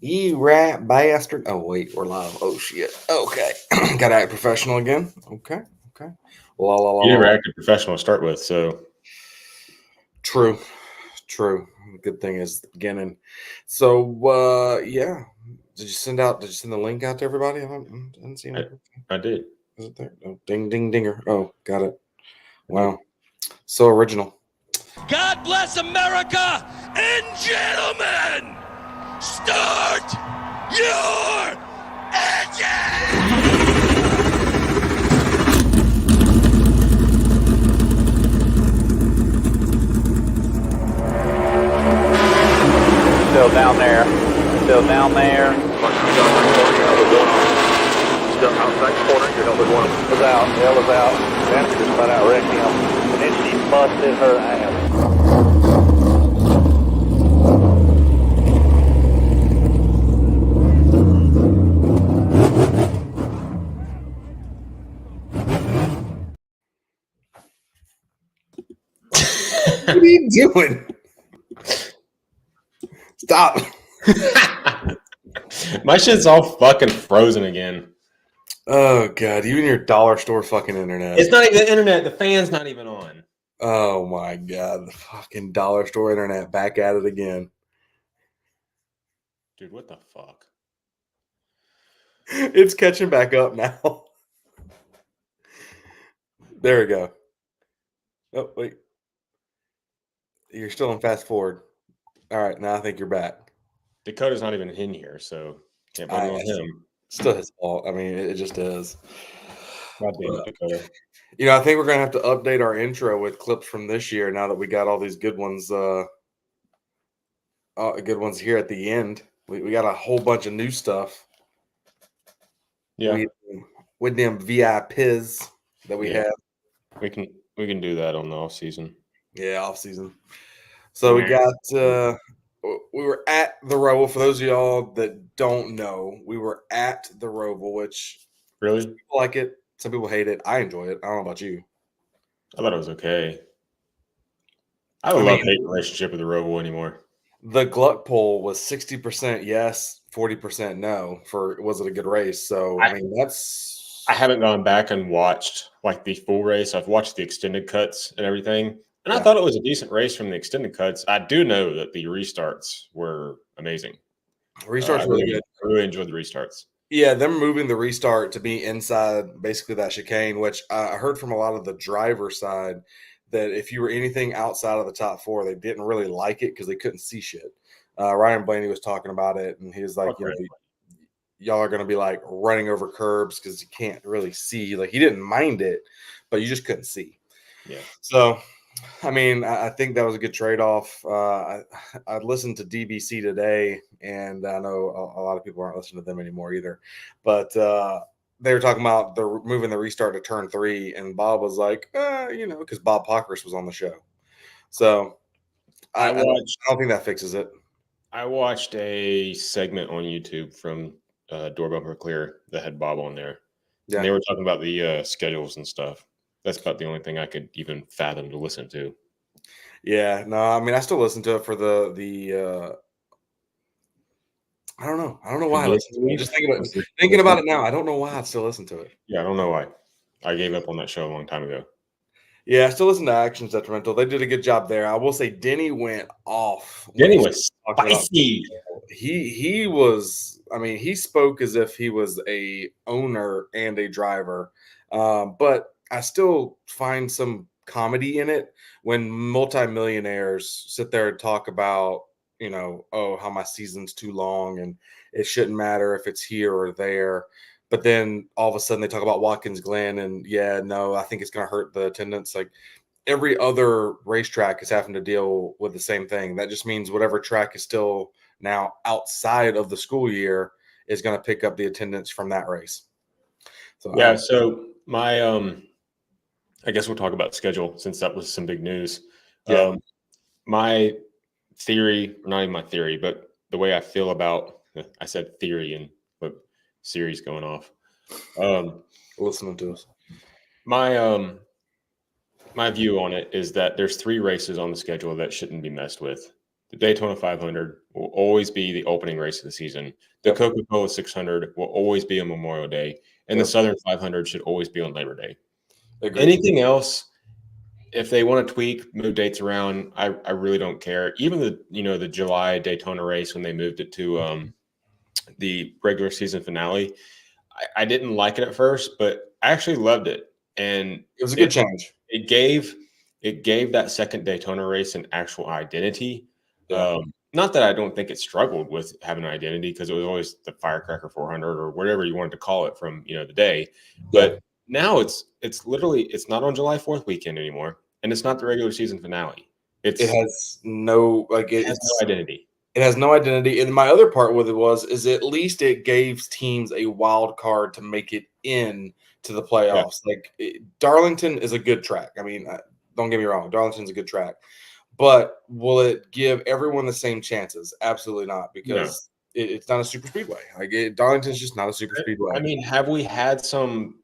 You rat bastard. Oh, wait, we're live. Oh, shit. Okay. Gotta act professional again. Okay. Okay. La, la, la, You la, never la. acted professional to start with, so True. True. Good thing is the beginning. So, yeah. Did you send the link out to everybody? I didn't see I, any. I did. Is it there? Oh, ding, ding, dinger. Oh, got it. I did. Wow. So original. God bless America, and gentlemen, start your engine! Still down there. Still down there. Still outside corner, you're number one. Was out. Hell was out. Jennifer just flat out wrecked him. And then she busted her ass. What are you doing? Stop. My shit's all fucking frozen again. Oh, God. Even your dollar store fucking internet. It's not even the internet. The fan's not even on. Oh my God, the fucking dollar store internet back at it again. Dude, what the fuck? It's catching back up now. There we go. Oh, wait. You're still in fast forward. All right, now I think you're back. Dakota's not even in here, so can't blame it on him. Still his fault. I mean, it just is. God damn it, Dakota. You know, I think we're gonna have to update our intro with clips from this year now that we got all these good ones. Good ones here at the end. We got a whole bunch of new stuff. Yeah, With them VIPs that we have. we can do that on the off season. Yeah, off season. So we got we were at the Roval. For those of y'all that don't know, we were at the Roval, which Really? some people like it, some people hate it. I enjoy it. I don't know about you. I thought it was okay. I have a love-hate relationship with the Roval anymore. The Gluck poll was 60% yes, 40% no for was it a good race? So I mean that's I haven't gone back and watched like the full race. I've watched the extended cuts and everything. And I thought it was a decent race from the extended cuts. I do know that the restarts were amazing. Restart's really good. I really enjoyed the restarts. Yeah, them moving the restart to be inside basically that chicane, which I heard from a lot of the driver side that if you were anything outside of the top four, they didn't really like it because they couldn't see shit. Ryan Blaney was talking about it, and he was like, y'all are going to be like running over curbs because you can't really see. Like, he didn't mind it, but you just couldn't see. Yeah. So, I mean, I think that was a good trade-off. I listened to DBC today, and I know a lot of people aren't listening to them anymore either. But they were talking about moving the restart to turn 3, and Bob was like, because Bob Pockris was on the show. So I don't think that fixes it. I watched a segment on YouTube from Door Bumper Clear that had Bob on there. Yeah. And they were talking about the schedules and stuff. That's about the only thing I could even fathom to listen to. Yeah, no, I mean, I still listen to it for the. I don't know. I don't know why I listen to it. Just thinking about it now. I don't know why I still listen to it. Yeah, I don't know why. I gave up on that show a long time ago. Yeah, I still listen to Actions Detrimental. They did a good job there. I will say Denny went off. Denny was spicy. He was. I mean, he spoke as if he was a owner and a driver, but I still find some comedy in it when multimillionaires sit there and talk about, how my season's too long and it shouldn't matter if it's here or there. But then all of a sudden they talk about Watkins Glen and I think it's going to hurt the attendance. Like every other racetrack is having to deal with the same thing. That just means whatever track is still now outside of the school year is going to pick up the attendance from that race. So yeah. So my, I guess we'll talk about schedule since that was some big news. Yeah. My theory, or not even my theory, but the way I feel about, I said theory and what Siri's going off. Listening to us. My view on it is that there's 3 races on the schedule that shouldn't be messed with. the Daytona 500 will always be the opening race of the season. The Coca-Cola 600 will always be on Memorial Day, and the Southern 500 should always be on Labor Day. Agreed. Anything else, if they want to tweak, move dates around, I really don't care. Even the July Daytona race, when they moved it to the regular season finale, I didn't like it at first, but I actually loved it, and it was a good change. It gave that second Daytona race an actual identity. Not that I don't think it struggled with having an identity, because it was always the Firecracker 400 or whatever you wanted to call it from the day. But now it's literally, it's not on July 4th weekend anymore, and it's not the regular season finale. It has no identity. It has no identity. And my other part with it is at least it gave teams a wild card to make it in to the playoffs. Darlington is a good track. I mean, don't get me wrong, Darlington's a good track. But will it give everyone the same chances? Absolutely not, because it's not a super speedway. Darlington's just not a super speedway. I mean, have we had some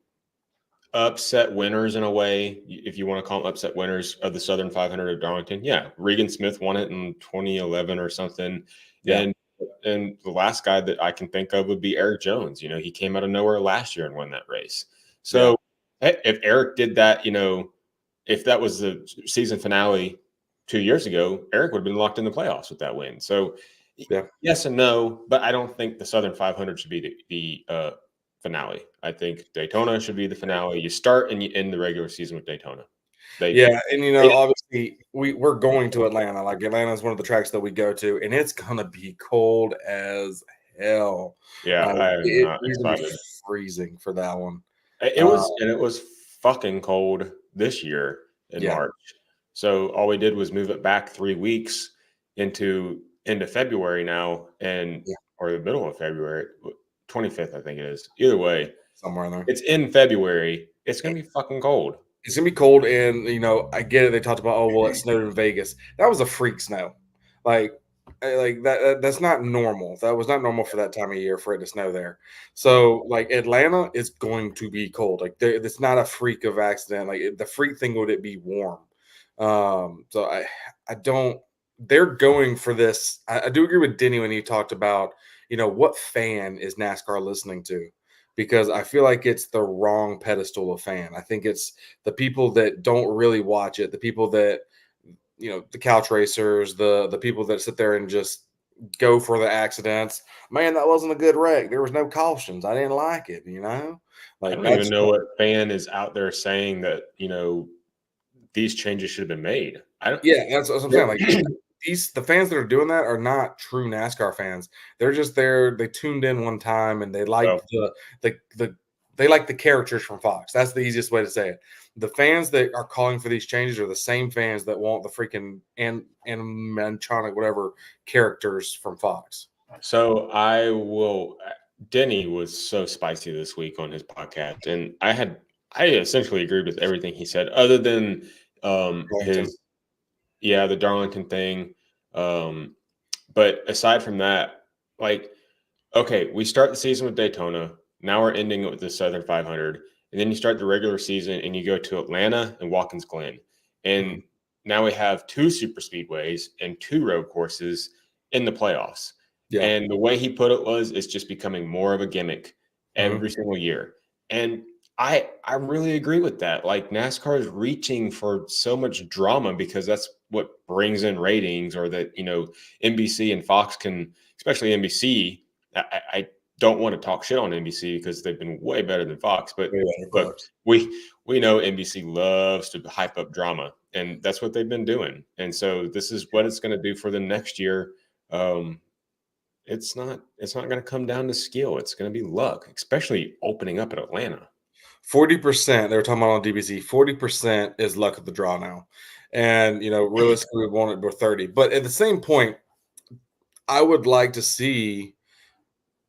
upset winners in a way, if you want to call them upset winners, of the Southern 500 of Darlington? Yeah, Regan Smith won it in 2011 or something. And the last guy that I can think of would be Eric Jones. He came out of nowhere last year and won that race. So if Eric did that, if that was the season finale 2 years ago, Eric would have been locked in the playoffs with that win. So yes and no, but I don't think the Southern 500 should be the finale. I think Daytona should be the finale. You start and you end the regular season with Daytona. And obviously we're going to Atlanta. Like, Atlanta is one of the tracks that we go to, and it's gonna be cold as hell. I'm not excited. Freezing for that one. It was fucking cold this year in March. So all we did was move it back 3 weeks into February now, or the middle of February, 25th, I think it is. Either way, somewhere in there. It's in February. It's gonna be fucking cold. It's gonna be cold, and I get it. They talked about, it snowed in Vegas. That was a freak snow. Like that. That's not normal. That was not normal for that time of year for it to snow there. So Atlanta is going to be cold. It's not a freak of accident. The freak thing would it be warm. So I don't. They're going for this. I do agree with Denny when he talked about what fan is NASCAR listening to. Because I feel like it's the wrong pedestal of fan. I think it's the people that don't really watch it, the people that, the couch racers, the people that sit there and just go for the accidents. Man, that wasn't a good wreck. There was no cautions. I didn't like it, I don't even know what fan is out there saying that, these changes should have been made. That's what I'm saying. The fans that are doing that are not true NASCAR fans. They're just there. They tuned in one time and they like they like the characters from Fox. That's the easiest way to say it. The fans that are calling for these changes are the same fans that want the freaking animatronic whatever characters from Fox. So Denny was so spicy this week on his podcast, and I essentially agreed with everything he said, other than the Darlington thing. But aside from that, okay, we start the season with Daytona. Now we're ending it with the Southern 500. And then you start the regular season and you go to Atlanta and Watkins Glen. And now we have 2 super speedways and 2 road courses in the playoffs. And the way he put it was, it's just becoming more of a gimmick every single year. And I really agree with that. NASCAR is reaching for so much drama because that's what brings in ratings, or that, NBC and Fox can, especially NBC. I don't want to talk shit on NBC because they've been way better than Fox, but look, we know NBC loves to hype up drama, and that's what they've been doing. And so this is what it's going to do for the next year. It's not going to come down to skill. It's going to be luck, especially opening up at Atlanta. 40%, they were talking about on DBC, 40% is luck of the draw now. And, realistically, we want it for 30. But at the same point, I would like to see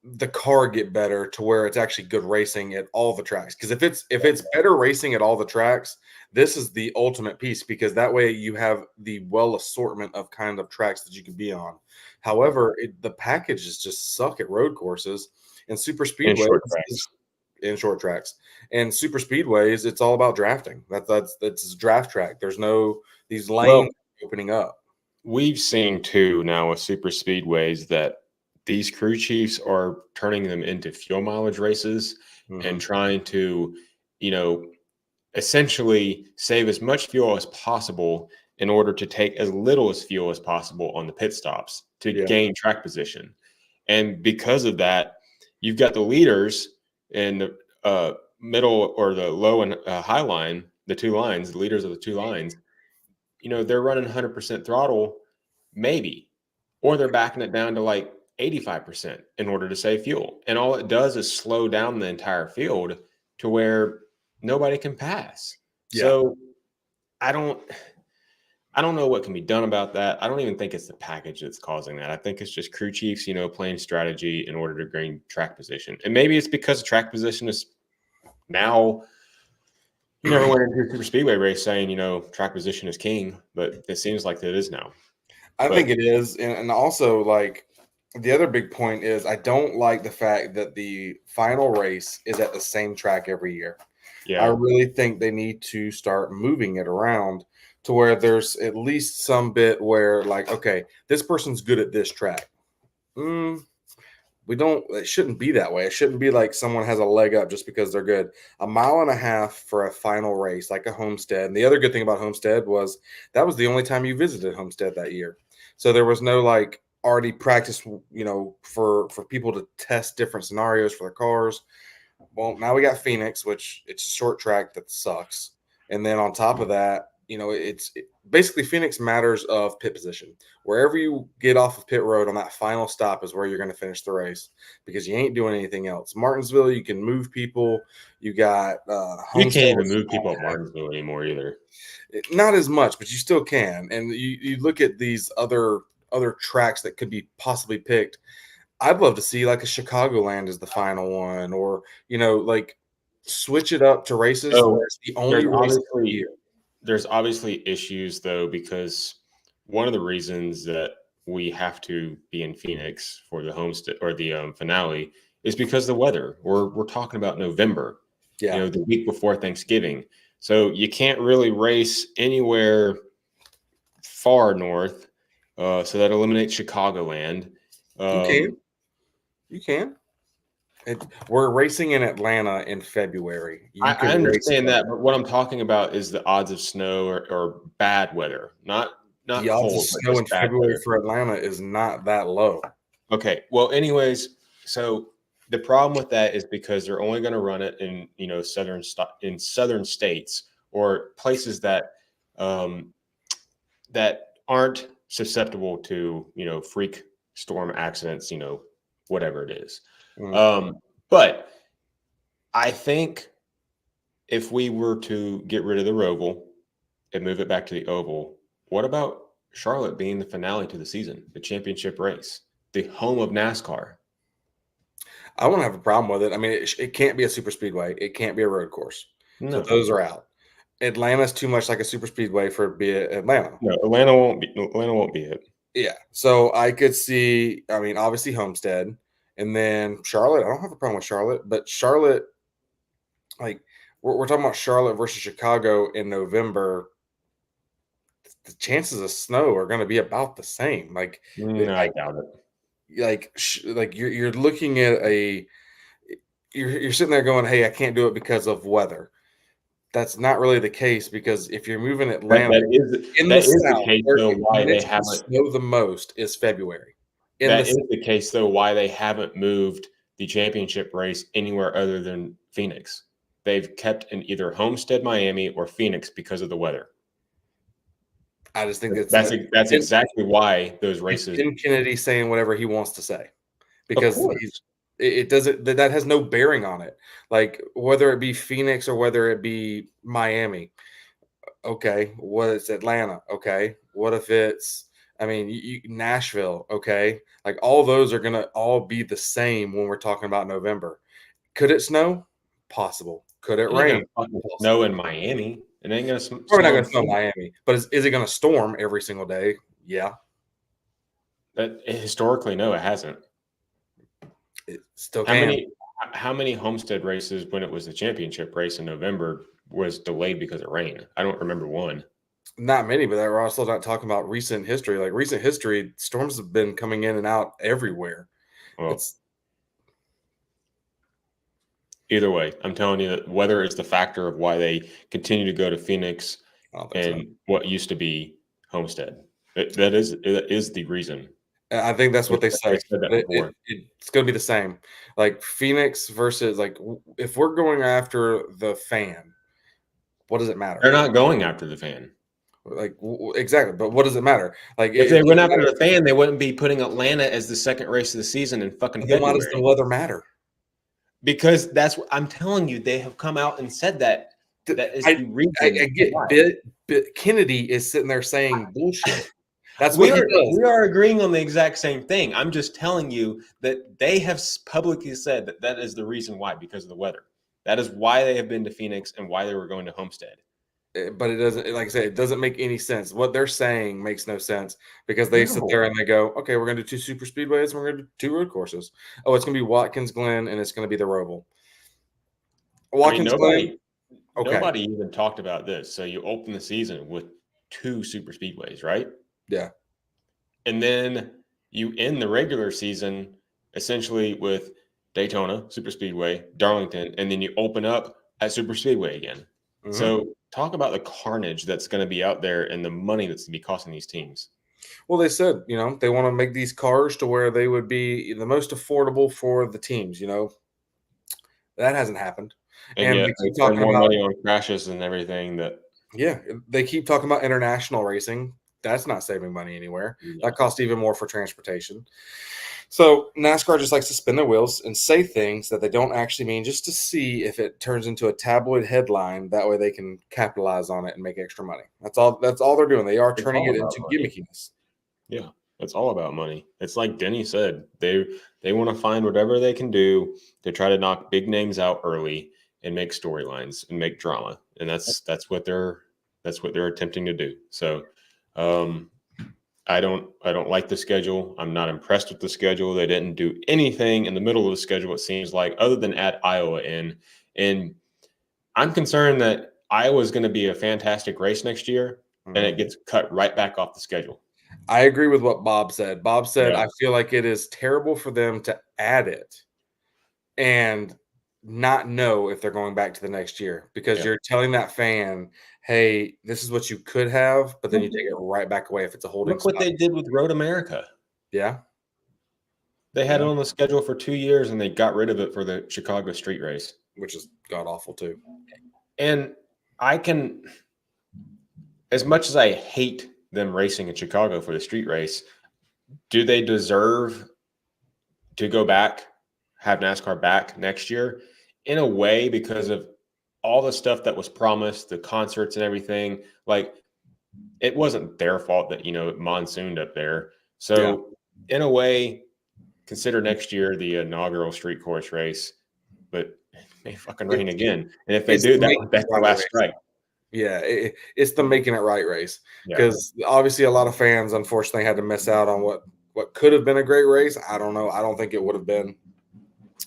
the car get better to where it's actually good racing at all the tracks. Because if it's better racing at all the tracks, this is the ultimate piece, because that way you have the well assortment of kind of tracks that you can be on. However, the packages just suck at road courses and super speedways. In short tracks and super speedways, it's all about drafting. That's draft track. There's no these lanes opening up. we've seen too now with super speedways that these crew chiefs are turning them into fuel mileage races and trying to, essentially save as much fuel as possible in order to take as little as fuel as possible on the pit stops to gain track position. And because of that, you've got the leaders in the middle or the low and high line, the two lines, the leaders of the two lines, they're running 100% throttle, maybe, or they're backing it down to like 85% in order to save fuel. And all it does is slow down the entire field to where nobody can pass. Yeah. So I don't know what can be done about that. I don't even think it's the package that's causing that. I think it's just crew chiefs, playing strategy in order to gain track position. And maybe it's because track position is now, you never went into a super speedway race saying, track position is king, but it seems like it is now. I think it is. And also, like, the other big point is I don't like the fact that the final race is at the same track every year. Yeah. I really think they need to start moving it around to where there's at least some bit where, like, okay, this person's good at this track. It shouldn't be that way. It shouldn't be like someone has a leg up just because they're good. 1.5 miles for a final race, like a Homestead. And the other good thing about Homestead was that was the only time you visited Homestead that year. So there was no like already practice, for people to test different scenarios for their cars. Well, now we got Phoenix, which it's a short track that sucks. And then on top of that, basically Phoenix matters of pit position. Wherever you get off of pit road on that final stop is where you're going to finish the race because you ain't doing anything else. Martinsville, you can move people. You got you can't even move people at Martinsville anymore either. Not as much, but you still can. And you look at these other tracks that could be possibly picked. I'd love to see like a Chicagoland as the final one, or like switch it up to races where it's the only race of the year. There's obviously issues though, because one of the reasons that we have to be in Phoenix for the Homestead or the finale is because of the weather. We're talking about November, the week before Thanksgiving. So you can't really race anywhere far north. So that eliminates Chicagoland. You can. We're racing in Atlanta in February. I understand that, but what I'm talking about is the odds of snow or bad weather, not the cold. Odds of snow in February for Atlanta is not that low. Okay. Well, anyways, so the problem with that is because they're only going to run it in southern states or places that that aren't susceptible to freak storm accidents, whatever it is. But I think if we were to get rid of the Roval and move it back to the Oval, what about Charlotte being the finale to the season, the championship race, the home of NASCAR? I wouldn't have a problem with it. I mean, it can't be a super speedway. It can't be a road course. No. So those are out. Atlanta's too much like a super speedway for it to be Atlanta. No, Atlanta won't be it. Yeah. So I could see, obviously Homestead. And then Charlotte, I don't have a problem with Charlotte, but Charlotte, like we're talking about Charlotte versus Chicago in November. The chances of snow are going to be about the same. Like, I doubt it. Like you're looking at you're sitting there going, "Hey, I can't do it because of weather." That's not really the case because if you're moving Atlanta the case though why they haven't snow the most is February. That is the case, though, why they haven't moved the championship race anywhere other than Phoenix. They've kept in either Homestead, Miami, or Phoenix because of the weather. I just think that's exactly why those races. Ken Kennedy saying whatever he wants to say because it doesn't. That has no bearing on it. Like whether it be Phoenix or whether it be Miami. Okay, what is Atlanta? Okay, what if it's Nashville, okay? Like all those are going to all be the same when we're talking about November. Could it snow? Possible. Could it rain? Snow in Miami. It ain't going to snow. Probably not going to snow in Miami. But is it going to storm every single day? Yeah. Historically, no, it hasn't. It still can. How many Homestead races when it was the championship race in November was delayed because of rain? I don't remember one. Not many, but we're also not talking about recent history. Like recent history, storms have been coming in and out everywhere. Well, It's either way, I'm telling you that weather is the factor of why they continue to go to Phoenix I don't think so. and what used to be Homestead. That is the reason. I think that's what they I say. said that before. It's going to be the same. Like Phoenix versus like if we're going after the fan, what does it matter? They're not going after the fan. Like exactly, but what does it matter? Like If it they went doesn't after matter. the fan, they wouldn't be putting Atlanta as the second race of the season in fucking Then why does the February. weather matter? Because that's what I'm telling you. They have come out and said that. That is the reason. I get why. Kennedy is sitting there saying bullshit. That's We what he are does. we are agreeing on the exact same thing. I'm just telling you that they have publicly said that that is the reason why, because of the weather. That is why they have been to Phoenix and why they were going to Homestead. But it doesn't, like I said, it doesn't make any sense. What they're saying makes no sense because they sit there and they go, okay, we're going to do 2 super speedways and we're going to do 2 road courses. Oh, it's going to be Watkins Glen and it's going to be the Roval. Watkins Glen. Okay. Nobody even talked about this. So you open the season with 2 super speedways, right? Yeah. And then you end the regular season essentially with Daytona, Super Speedway, Darlington, and then you open up at Super Speedway again. Mm-hmm. So talk about the carnage that's going to be out there and the money that's going to be costing these teams. Well, they said, they want to make these cars to where they would be the most affordable for the teams, That hasn't happened. And yet they keep they spend talking more about money on crashes and everything that. Yeah, they keep talking about international racing. That's not saving money anywhere. No. That costs even more for transportation. So NASCAR just likes to spin their wheels and say things that they don't actually mean just to see if it turns into a tabloid headline. That way they can capitalize on it and make extra money. That's all they're doing. They are turning it into gimmickiness. Yeah, it's all about money. It's like Denny said, they want to find whatever they can do to try to knock big names out early and make storylines and make drama. And that's what they're attempting to do. So I don't like the schedule. I'm not impressed with the schedule. They didn't do anything in the middle of the schedule, it seems like, other than add Iowa in. And I'm concerned that Iowa is going to be a fantastic race next year, and it gets cut right back off the schedule. I agree with what Bob said. Bob said, Yeah. I feel like it is terrible for them to add it and not know if they're going back to the next year because you're telling that fan, hey, this is what you could have, but then you take it right back away if it's a holding spot. Look what they did with Road America. Yeah. They had it on the schedule for 2 years and they got rid of it for the Chicago street race. Which is god awful too. And as much as I hate them racing in Chicago for the street race, do they deserve to go back, have NASCAR back next year? In a way, because of all the stuff that was promised, the concerts and everything. Like, it wasn't their fault that, it monsooned up there. So in a way, consider next year the inaugural street course race, but it may fucking rain again. And if they do, that's our last strike. Yeah, it's the making it right race because obviously a lot of fans unfortunately had to miss out on what could have been a great race. I don't know. I don't think it would have been,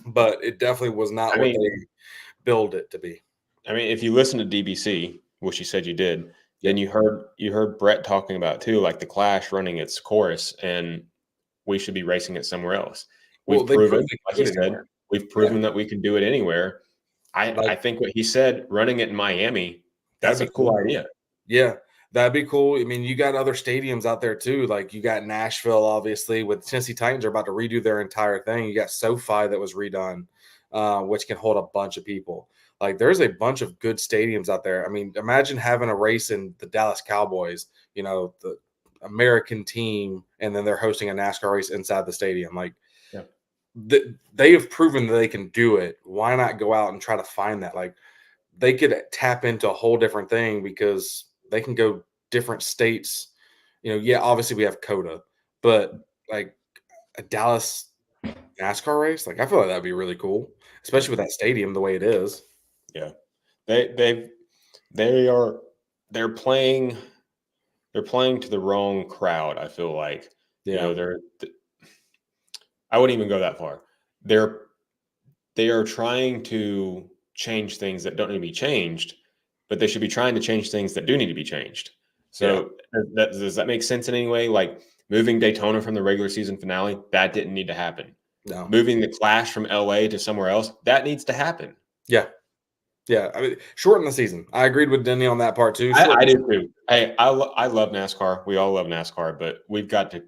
but it definitely was not what they billed it to be. I mean, if you listen to DBC, which you said you did, then you heard Brett talking about too, like the Clash running its course, and we should be racing it somewhere else. We've proven, like he said, that we can do it anywhere. I think what he said, running it in Miami, that's a cool idea. Yeah, that'd be cool. I mean, you got other stadiums out there too. Like you got Nashville, obviously, with Tennessee Titans are about to redo their entire thing. You got SoFi that was redone, which can hold a bunch of people. Like there's a bunch of good stadiums out there. I mean, imagine having a race in the Dallas Cowboys, the American team, and then they're hosting a NASCAR race inside the stadium. Like they have proven that they can do it. Why not go out and try to find that? Like they could tap into a whole different thing because they can go different states. Obviously we have COTA, but like a Dallas NASCAR race, like I feel like that'd be really cool, especially with that stadium the way it is. Yeah, they're playing to the wrong crowd. I feel like I wouldn't even go that far. They are trying to change things that don't need to be changed, but they should be trying to change things that do need to be changed. So does that make sense in any way? Like moving Daytona from the regular season finale, that didn't need to happen. No. Moving the Clash from LA to somewhere else, that needs to happen. Yeah. Yeah. I mean, shorten the season. I agreed with Denny on that part too. I do too. Hey, I love NASCAR. We all love NASCAR, but we've got to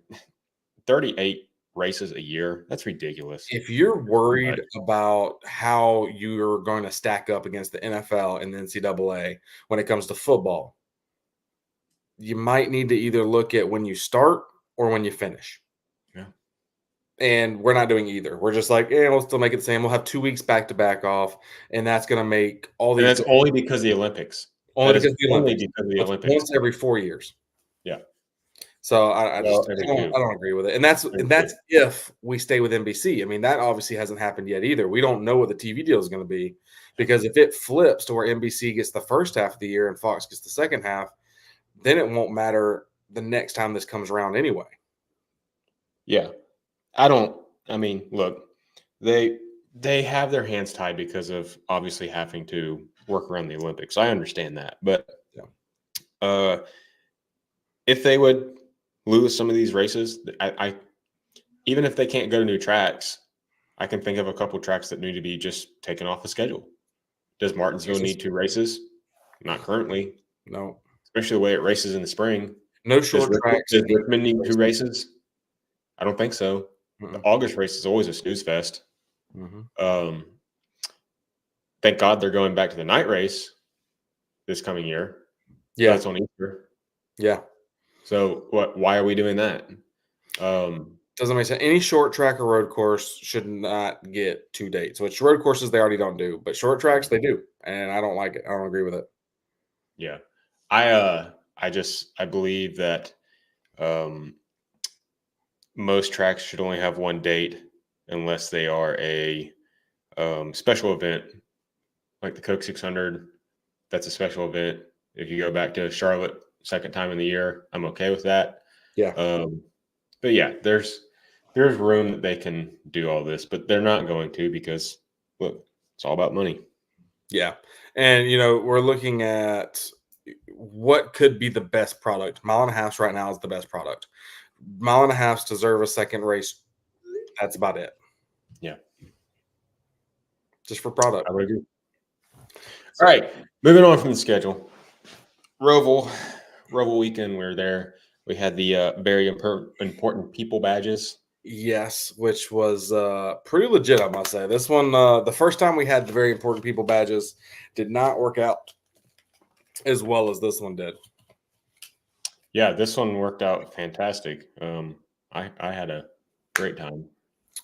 38 races a year. That's ridiculous. If you're worried about how you're going to stack up against the NFL and the NCAA when it comes to football, you might need to either look at when you start or when you finish. Yeah. And we're not doing either. We're just like, we'll still make it the same. We'll have 2 weeks back to back off, and that's going to make all these. And that's only because of the Olympics. Only because of the Olympics. Once every 4 years. Yeah. So I don't agree with it. And that's if we stay with NBC. I mean, that obviously hasn't happened yet either. We don't know what the TV deal is going to be, because if it flips to where NBC gets the first half of the year and Fox gets the second half, then it won't matter the next time this comes around anyway. Yeah. I mean, look, they have their hands tied because of obviously having to work around the Olympics. I understand that. But if they would lose some of these races, I even if they can't go to new tracks, I can think of a couple tracks that need to be just taken off the schedule. Does Martinsville need 2 races? Not currently. No. Especially the way it races in the spring. No short tracks. Does Richmond need 2 races? I don't think so. The August race is always a snooze fest. Thank God they're going back to the night race this coming year. Yeah. That's on Easter. Yeah. So why are we doing that? Doesn't make sense. Any short track or road course should not get 2 dates, which road courses they already don't do, but short tracks they do. And I don't like it. I don't agree with it. Yeah. I believe that most tracks should only have 1 date unless they are a special event, like the Coke 600. That's a special event. If you go back to Charlotte, second time in the year, I'm okay with that. Yeah. But yeah, there's room that they can do all this, but they're not going to, because look, it's all about money. Yeah. And we're looking at what could be the best product. Mile and a half right now is the best product. Mile and a half deserve a second race. That's about it. Yeah. Just for product. I would agree. All right. Moving on from the schedule. Roval weekend, we're there. We had the very important people badges. Yes, which was pretty legit, I must say. This one, the first time we had the very important people badges, did not work out as well as this one did. Yeah, this one worked out fantastic. I had a great time.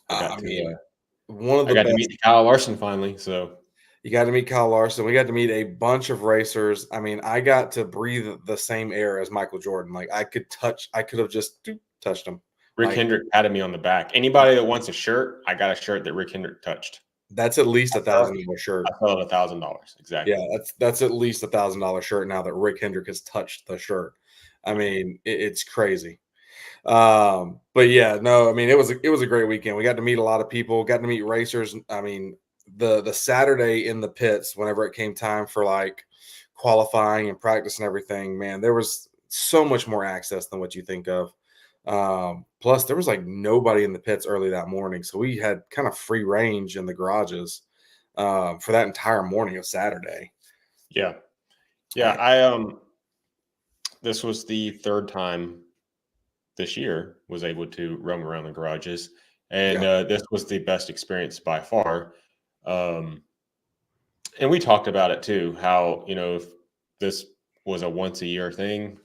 I got to meet Kyle Larson finally. So you got to meet Kyle Larson. We got to meet a bunch of racers. I mean, I got to breathe the same air as Michael Jordan. Like I could have just touched him. Rick Hendrick patted me on the back. Anybody that wants a shirt, I got a shirt that Rick Hendrick touched. That's at least $1,000 shirt. I fell at $1,000. Exactly. Yeah, that's at least $1,000 shirt now that Rick Hendrick has touched the shirt. I mean, it's crazy. But yeah, no, I mean, it was a great weekend. We got to meet a lot of people, got to meet racers. I mean, the Saturday in the pits, whenever it came time for like qualifying and practice and everything, man, there was so much more access than what you think of. Plus there was like nobody in the pits early that morning. So we had kind of free range in the garages, for that entire morning of Saturday. Yeah. Yeah. This was the third time this year was able to roam around the garages, and this was the best experience by far. And we talked about it too, how, if this was a once a year thing,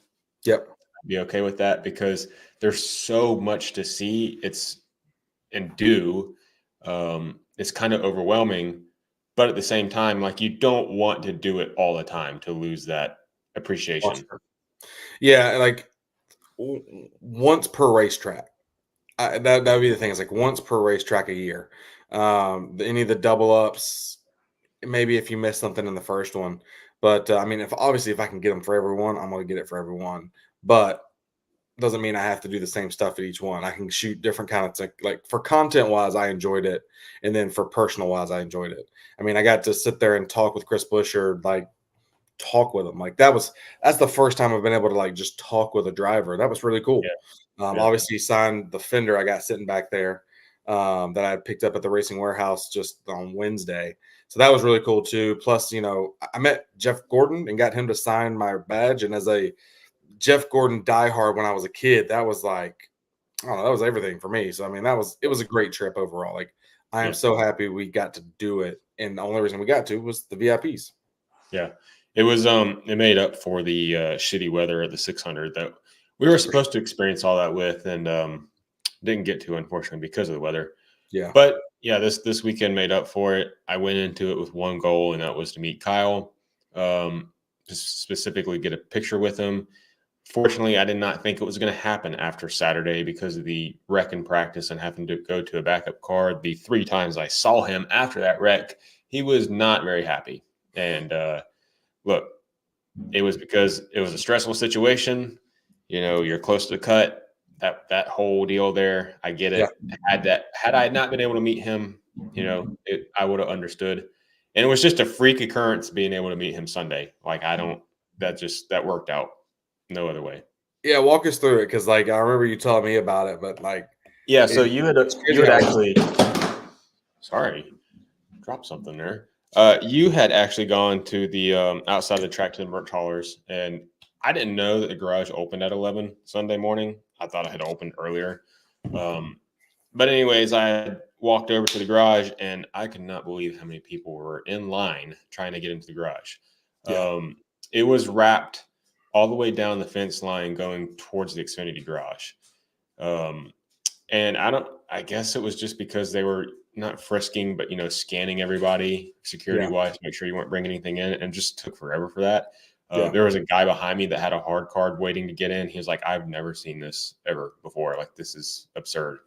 I'd be okay with that, because there's so much to see. It's kind of overwhelming, but at the same time, like, you don't want to do it all the time to lose that appreciation. Yeah, like once per racetrack. That would be the thing. It's like once per racetrack a year. Any of the double ups, maybe if you miss something in the first one. But I mean, if I can get them for everyone, I'm going to get it for everyone. But doesn't mean I have to do the same stuff at each one. I can shoot different kinds of, like, for content wise, I enjoyed it. And then for personal wise, I enjoyed it. I mean, I got to sit there and talk with Chris Buescher like talk with them. Like that's the first time I've been able to like just talk with a driver. That was really cool. Obviously signed the fender I got sitting back there that I had picked up at the racing warehouse just on Wednesday. So that was really cool too. Plus, you know, I met Jeff Gordon and got him to sign my badge. And as a Jeff Gordon diehard when I was a kid, that was like, I don't know, that was everything for me. So I mean, it was a great trip overall. Like I am so happy we got to do it. And the only reason we got to was the VIPs. Yeah. It was it made up for the shitty weather at the 600 that we were supposed to experience all that with, and didn't get to, unfortunately, because of the weather. Yeah. But yeah, this weekend made up for it. I went into it with one goal, and that was to meet Kyle, specifically get a picture with him. Fortunately, I did not think it was going to happen after Saturday because of the wreck in practice and having to go to a backup car. The 3 times I saw him after that wreck, he was not very happy. And look, it was because it was a stressful situation. You know, you're close to the cut. That whole deal there, I get it. Yeah. Had I not been able to meet him, you know, I would have understood. And it was just a freak occurrence being able to meet him Sunday. Like that worked out. No other way. Yeah, walk us through it, because like I remember you telling me about it, but like so you had actually dropped something there. You had actually gone to the outside of the track to the merch haulers, and I didn't know that the garage opened at 11 Sunday morning. I thought it had opened earlier. But anyways, I walked over to the garage, and I could not believe how many people were in line trying to get into the garage. It was wrapped all the way down the fence line going towards the Xfinity garage. And I guess it was just because they were not frisking, but, you know, scanning everybody security wise to make sure you weren't bringing anything in, and just took forever for that. There was a guy behind me that had a hard card waiting to get in. He was like, I've never seen this ever before. Like, this is absurd.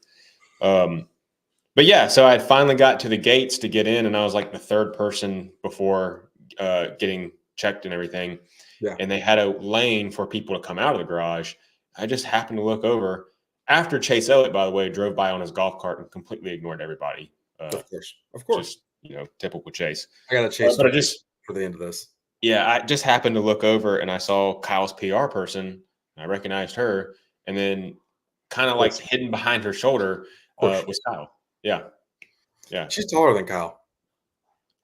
But yeah, so I finally got to the gates to get in, and I was like the third person before getting checked and everything. Yeah. And they had a lane for people to come out of the garage. I just happened to look over after Chase Elliott, by the way, drove by on his golf cart and completely ignored everybody. Of course. Just, you know, typical Chase. I got to Chase but I just for the end of this. Yeah, I just happened to look over and I saw Kyle's PR person. I recognized her, and then kind of like hidden behind her shoulder was Kyle. Yeah. She's taller than Kyle.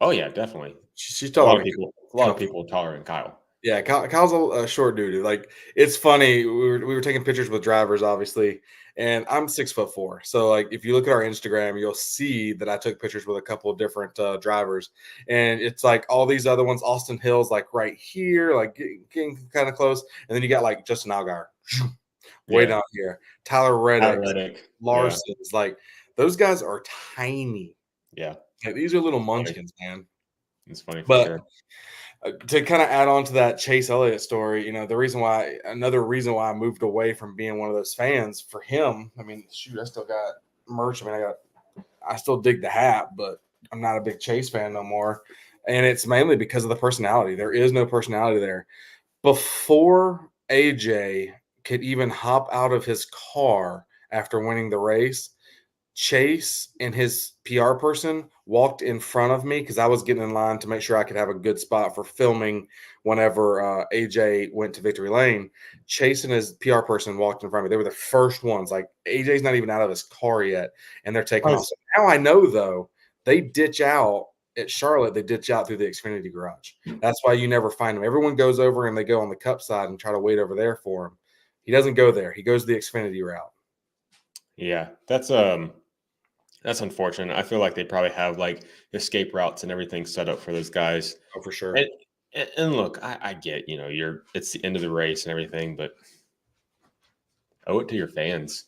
Oh yeah, definitely. She's taller. A lot of people taller than Kyle. Yeah, Kyle's a short dude. Like, it's funny. We were taking pictures with drivers, obviously, and I'm 6'4". So, like, if you look at our Instagram, you'll see that I took pictures with a couple of different drivers, and it's like all these other ones. Austin Hill's like right here, like getting kind of close, and then you got like Justin Allgaier way down here. Tyler Reddick, Larson's like those guys are tiny. Yeah, like, these are little munchkins, man. It's funny, but. Sure. To kind of add on to that Chase Elliott story, you know, another reason why I moved away from being one of those fans for him. I mean, shoot, I still got merch. I mean, I still dig the hat, but I'm not a big Chase fan no more. And it's mainly because of the personality. There is no personality there. Before AJ could even hop out of his car after winning the race, Chase and his PR person walked in front of me because I was getting in line to make sure I could have a good spot for filming whenever AJ went to Victory Lane. Chase and his PR person walked in front of me. They were the first ones. Like, AJ's not even out of his car yet, and they're taking off. So now I know, though, they ditch out at Charlotte. They ditch out through the Xfinity garage. That's why you never find them. Everyone goes over and they go on the Cup side and try to wait over there for him. He doesn't go there. He goes the Xfinity route. Yeah, that's unfortunate. I feel like they probably have like escape routes and everything set up for those guys. Oh, for sure. And look, I get, you know, it's the end of the race and everything, but owe it to your fans.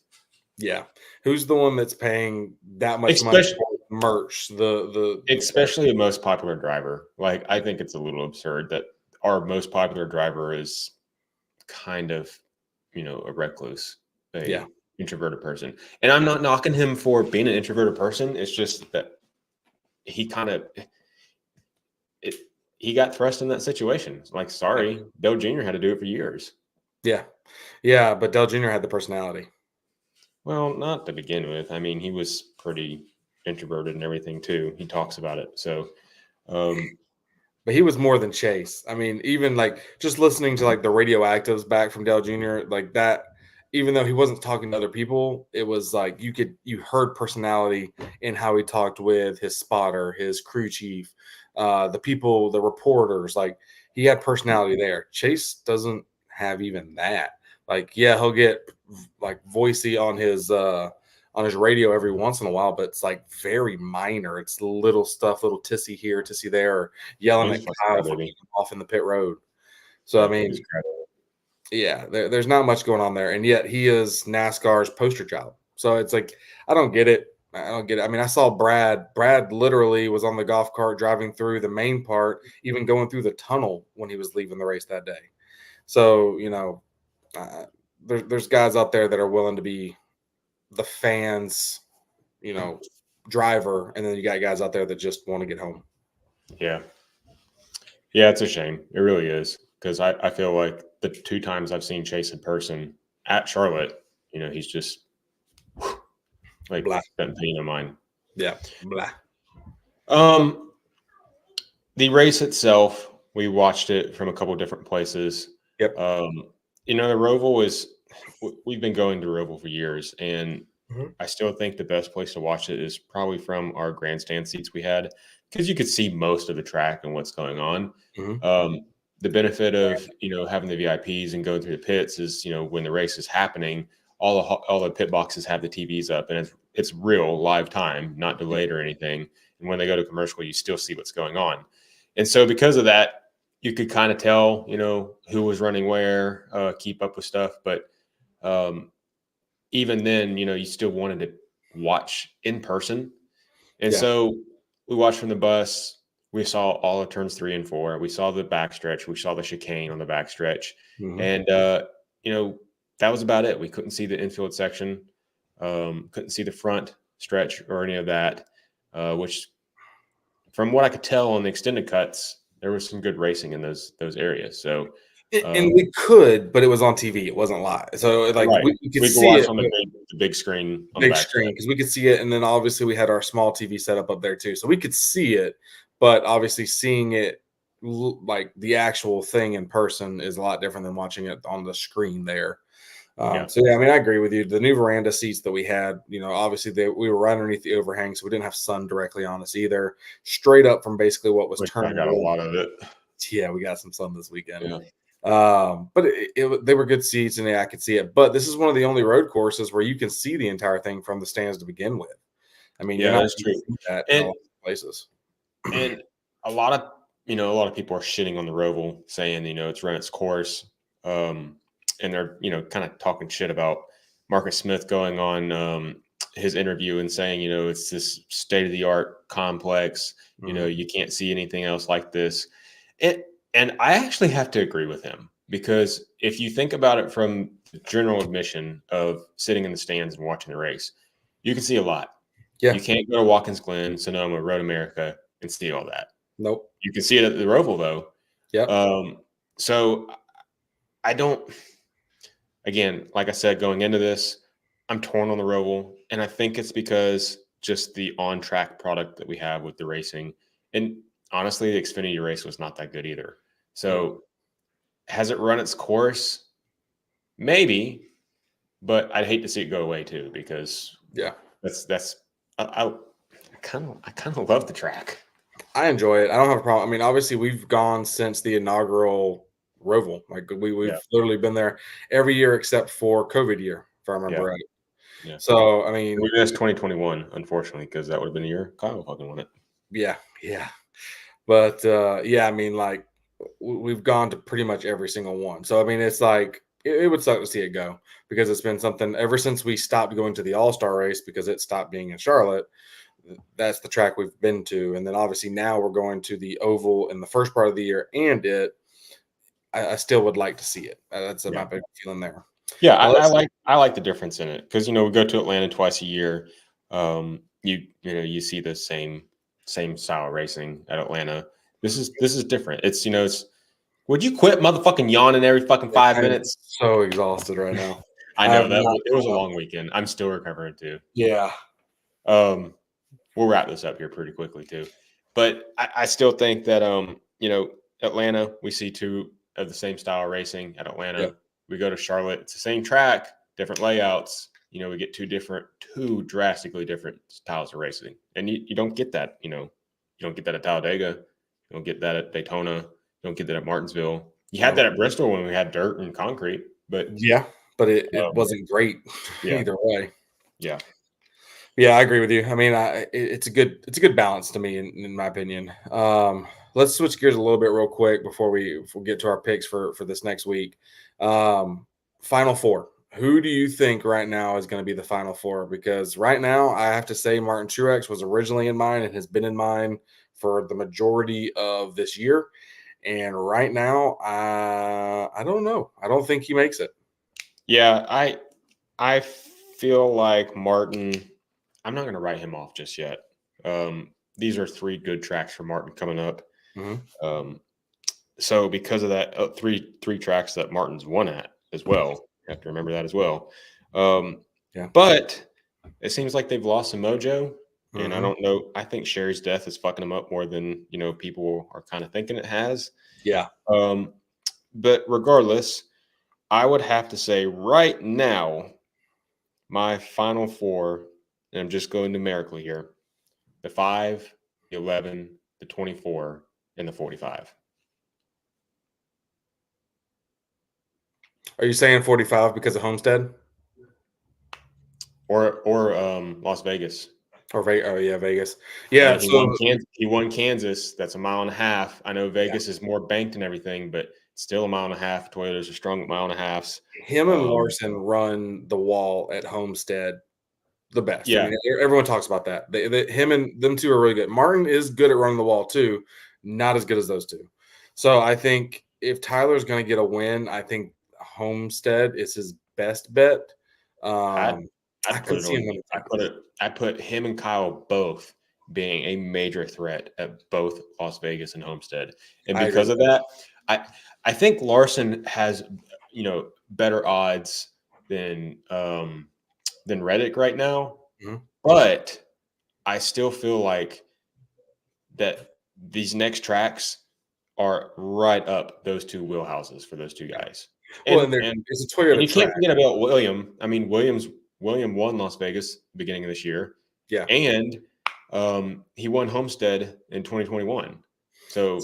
Yeah. Who's the one that's paying that much money for merch? Especially the most popular driver. Like, I think it's a little absurd that our most popular driver is kind of, you know, a recluse. Introverted person. And I'm not knocking him for being an introverted person. It's just that he got thrust in that situation. Like, sorry, Dale Jr. had to do it for years. Yeah, but Dale Jr. had the personality. Well, not to begin with. I mean, he was pretty introverted and everything too. He talks about it. So But he was more than Chase. I mean, even like just listening to like the radioactives back from Dale Jr. like that, even though he wasn't talking to other people, it was like you heard personality in how he talked with his spotter, his crew chief, the people, the reporters. Like he had personality there. Chase doesn't have even that. Like, yeah, he'll get like voicey on his radio every once in a while, but it's like very minor. It's little stuff, little tissy here, tissy there, or yelling at Kyle for getting off in the pit road. So I mean, yeah, there's not much going on there, and yet he is NASCAR's poster child. So it's like I don't get it. I don't get it. I mean, I saw Brad. Brad literally was on the golf cart driving through the main part, even going through the tunnel when he was leaving the race that day. So there's guys out there that are willing to be the fans, driver, and then you got guys out there that just want to get home. Yeah, it's a shame. It really is, because I feel like the 2 times I've seen Chase in person at Charlotte, he's just like that pain of mine. Yeah, blah. The race itself, we watched it from a couple different places. Yep. The Roval we've been going to Roval for years, and I still think the best place to watch it is probably from our grandstand seats we had, because you could see most of the track and what's going on. The benefit of having the VIPs and going through the pits is when the race is happening, all the pit boxes have the TVs up, and it's real live time, not delayed or anything. And when they go to commercial, you still see what's going on. And so because of that, you could kind of tell who was running where, keep up with stuff. But even then, you still wanted to watch in person. And so we watched from the bus. We saw all of turns 3 and 4. We saw the backstretch. We saw the chicane on the backstretch. And, that was about it. We couldn't see the infield section. Couldn't see the front stretch or any of that, which from what I could tell on the extended cuts, there was some good racing in those areas. So, and we could, but it was on TV. It wasn't live. So like we could see it on the big screen, because we could see it. And then obviously we had our small TV set up there too. So we could see it, but obviously seeing it like the actual thing in person is a lot different than watching it on the screen there. So I mean, I agree with you. The new veranda seats that we had, obviously we were right underneath the overhang, so we didn't have sun directly on us either. Straight up from basically what was turning. I got a lot of it. Yeah, we got some sun this weekend. Yeah. But they were good seats, and I could see it. But this is one of the only road courses where you can see the entire thing from the stands to begin with. I mean, that's true. That in a lot of places. And a lot of people are shitting on the Roval, saying it's run its course. And they're, kind of talking shit about Marcus Smith going on his interview and saying, it's this state-of-the-art complex. You can't see anything else like this. And I actually have to agree with him, because if you think about it from the general admission of sitting in the stands and watching the race, you can see a lot. Yeah. You can't go to Watkins Glen, Sonoma, Road America and see all that. Nope. You can see it at the Roval, though. Yeah. So I don't... Again, like I said, going into this, I'm torn on the Roval, and I think it's because just the on-track product that we have with the racing. And honestly, the Xfinity race was not that good either. So has it run its course? Maybe, but I'd hate to see it go away too, because I kind of love the track. I enjoy it. I don't have a problem. I mean, obviously, we've gone since the inaugural Roval. Like we've literally been there every year except for COVID year, if I remember right. Yeah. So I mean, we missed 2021, unfortunately, because that would have been a year Kyle fucking won it. Yeah. But I mean, like we've gone to pretty much every single one. So I mean, it's like it would suck to see it go, because it's been something ever since we stopped going to the All-Star race, because it stopped being in Charlotte. That's the track we've been to, and then obviously now we're going to the Oval in the first part of the year, and I still would like to see it. That's my big feeling there. Yeah, I like the difference in it, because we go to Atlanta twice a year. You see the same style of racing at Atlanta. This is different. It's would you quit motherfucking yawning every fucking 5 minutes? So exhausted right now. I know it was a long weekend. I'm still recovering too. Yeah. We'll wrap this up here pretty quickly too, but I still think that Atlanta, we see two of the same style racing at Atlanta. Yep. We go to Charlotte, it's the same track, different layouts. We get two drastically different styles of racing. And you don't get that, you don't get that at Talladega. You don't get that at Daytona. You don't get that at Martinsville. You had that at Bristol when we had dirt and concrete, but it wasn't great either way. Yeah. Yeah, I agree with you. I mean, it's a good balance to me, in my opinion. Let's switch gears a little bit real quick before we get to our picks for this next week. Final four. Who do you think right now is going to be the final four? Because right now, I have to say Martin Truex was originally in mine and has been in mine for the majority of this year. And right now, I don't know. I don't think he makes it. Yeah, I feel like Martin. I'm not going to write him off just yet. These are three good tracks for Martin coming up. Mm-hmm. So because of that, three tracks that Martin's won at as well. You have to remember that as well. But it seems like they've lost some mojo, and I don't know. I think Sherry's death is fucking them up more than people are kind of thinking it has. Yeah. But regardless, I would have to say right now, my final four, and I'm just going numerically here: the 5, the 11, the 24, and the 45. Are you saying 45 because of Homestead? Or Las Vegas. Vegas. Yeah, he won Kansas. That's a mile and a half. I know Vegas is more banked and everything, but still a mile and a half. Toyotas are strong at mile and a halves. Him and Larson run the wall at Homestead the best. Yeah. I mean, everyone talks about that. Him and them two are really good. Martin is good at running the wall too, not as good as those two. So I think if Tyler's going to get a win, I think Homestead is his best bet. I put him and Kyle both being a major threat at both Las Vegas and Homestead, and because of that, I think Larson has better odds than Reddick right now, but I still feel like that these next tracks are right up those two wheelhouses for those two guys. And it's a Toyota and you track. can't forget about William. I mean, William won Las Vegas beginning of this year. Yeah. And he won Homestead in 2021. So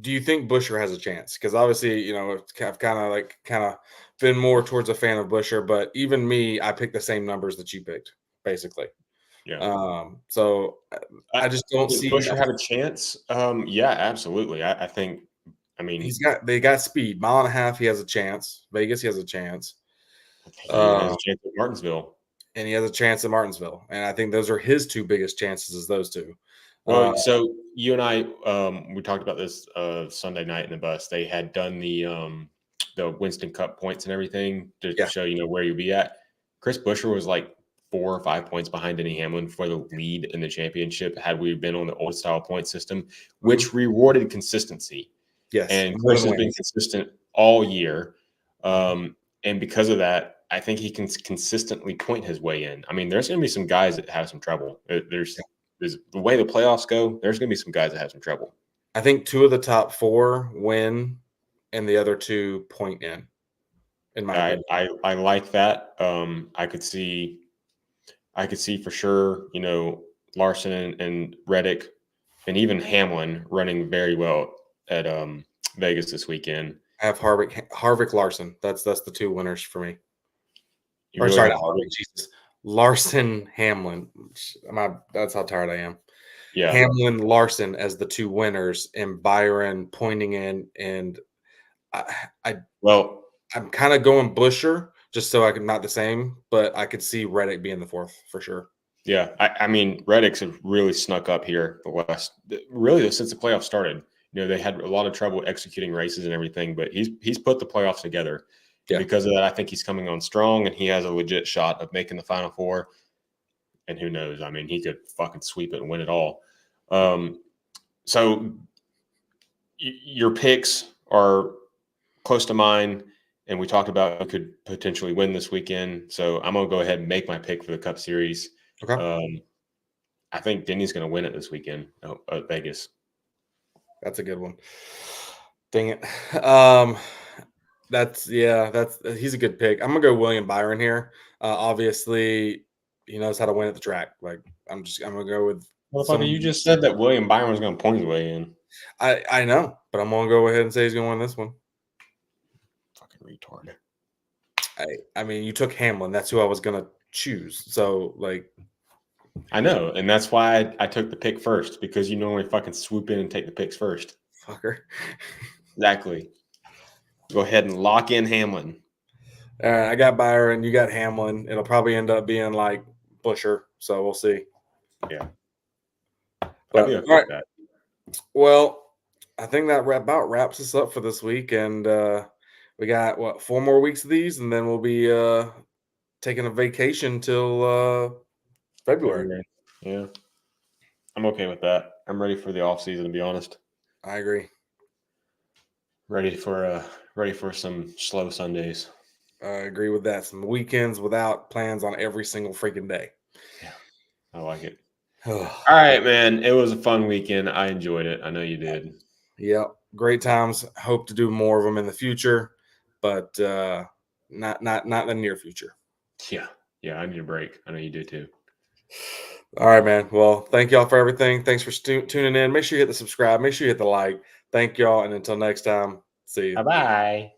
do you think Buescher has a chance? Because obviously, I've kind of been more towards a fan of Buescher, but even me, I picked the same numbers that you picked, basically. Yeah. So I just don't see Buescher have a chance. Yeah, absolutely. I think. I mean, they got speed. Mile and a half, he has a chance. Vegas, he has a chance. He has a chance at Martinsville. And he has a chance at Martinsville. And I think those are his two biggest chances, is those two. Well, so you and I, we talked about this Sunday night in the bus. They had done the Winston Cup points and everything to show where you'll be at. Chris Buescher was like 4 or 5 points behind Denny Hamlin for the lead in the championship had we been on the old style point system, which rewarded consistency. Yes. And Chris has been consistent all year. And because of that, I think he can consistently point his way in. I mean, there's going to be some guys that have some trouble. There's the way the playoffs go, there's going to be some guys that have some trouble. I think 2 of the top 4 win and the other 2 point in my opinion. I like that. I could see for sure, Larson and Reddick and even Hamlin running very well at Vegas this weekend. I have Harvick Larson. That's the 2 winners for me. Jesus. Larson Hamlin. That's how tired I am. Yeah. Hamlin Larson as the 2 winners and Byron pointing in, and I'm kind of going Buescher just so I can not the same, but I could see Reddick being the 4th for sure. Yeah, I mean Reddick's have really snuck up here since the playoffs started. They had a lot of trouble executing races and everything, but he's put the playoffs together. Yeah. Because of that, I think he's coming on strong, and he has a legit shot of making the Final Four. And who knows? I mean, he could fucking sweep it and win it all. So your picks are close to mine, and we talked about who could potentially win this weekend. So I'm going to go ahead and make my pick for the Cup Series. Okay. I think Denny's going to win it this weekend at Vegas. That's a good one. Dang it. That's he's a good pick. I'm gonna go William Byron here. Obviously, he knows how to win at the track. Like I'm gonna go with. Motherfucker, you just said that William Byron was gonna point his way in. I know, but I'm gonna go ahead and say he's gonna win this one. Fucking retard. I mean, you took Hamlin. That's who I was gonna choose. So like, I know, and that's why I took the pick first, because you normally fucking swoop in and take the picks first. Fucker. Exactly. Go ahead and lock in Hamlin. All right, I got Byron. You got Hamlin. It'll probably end up being like Busher. So we'll see. Yeah. But, okay all right. with that. Well, I think that about wraps us up for this week. And we got, 4 more weeks of these, and then we'll be taking a vacation till February. Yeah. I'm okay with that. I'm ready for the off season, to be honest. I agree. Ready for some slow Sundays. I agree with that. Some weekends without plans on every single freaking day. Yeah, I like it. All right, man. It was a fun weekend. I enjoyed it. I know you did. Yep. Great times. Hope to do more of them in the future, but not in the near future. Yeah. Yeah, I need a break. I know you do too. All right, man. Well, thank y'all for everything. Thanks for tuning in. Make sure you hit the subscribe. Make sure you hit the like. Thank y'all. And until next time, see you. Bye-bye.